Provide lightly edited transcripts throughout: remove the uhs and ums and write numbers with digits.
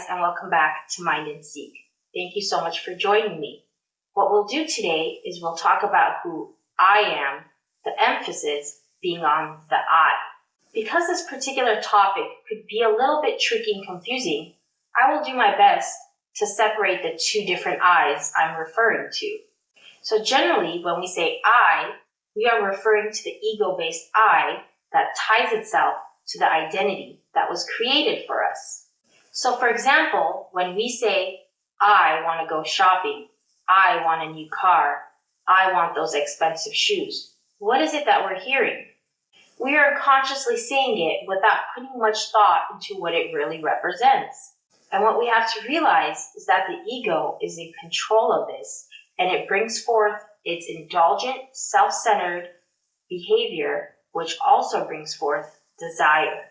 and welcome back to Mind and Seek. Thank you so much for joining me. What we'll do today is we'll talk about who I am, the emphasis being on the I. Because this particular topic could be a little bit tricky and confusing, I will do my best to separate the two different I's I'm referring to. So generally, when we say I, we are referring to the ego-based I that ties itself to the identity that was created for us. So for example, when we say, I want to go shopping, I want a new car, I want those expensive shoes, what is it that we're hearing? We are consciously saying it without putting much thought into what it really represents. And what we have to realize is that the ego is in control of this, and it brings forth its indulgent, self-centered behavior, which also brings forth desire.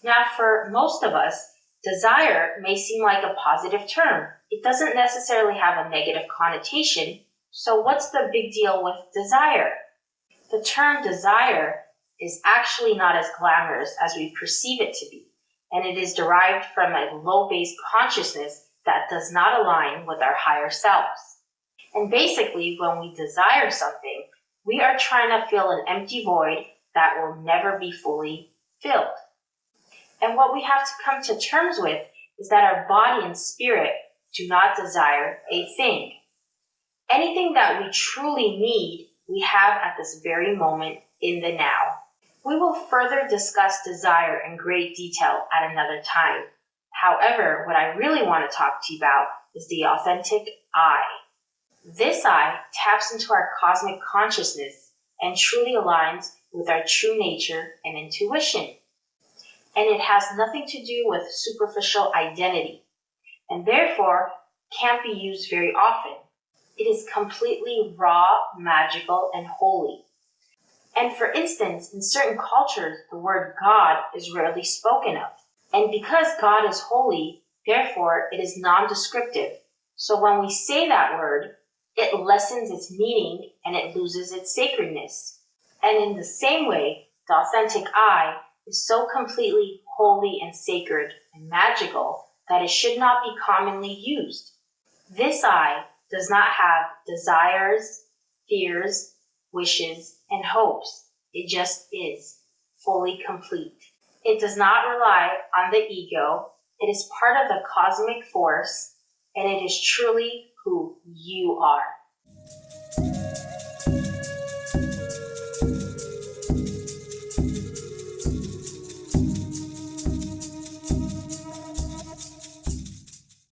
Now, for most of us, desire may seem like a positive term. It doesn't necessarily have a negative connotation. So what's the big deal with desire? The term desire is actually not as glamorous as we perceive it to be, and it is derived from a low-based consciousness that does not align with our higher selves. And basically, when we desire something, we are trying to fill an empty void that will never be fully filled. And what we have to come to terms with is that our body and spirit do not desire a thing. Anything that we truly need, we have at this very moment in the now. We will further discuss desire in great detail at another time. However, what I really want to talk to you about is the authentic I. This I taps into our cosmic consciousness and truly aligns with our true nature and intuition. And it has nothing to do with superficial identity, and therefore can't be used very often. It is completely raw, magical, and holy. And for instance, in certain cultures, the word God is rarely spoken of. And because God is holy, therefore it is non-descriptive. So when we say that word, it lessens its meaning and it loses its sacredness. And in the same way, the authentic I is so completely holy and sacred and magical that it should not be commonly used. This I does not have desires, fears, wishes, and hopes. It just is fully complete. It does not rely on the ego. It is part of the cosmic force, and it is truly who you are.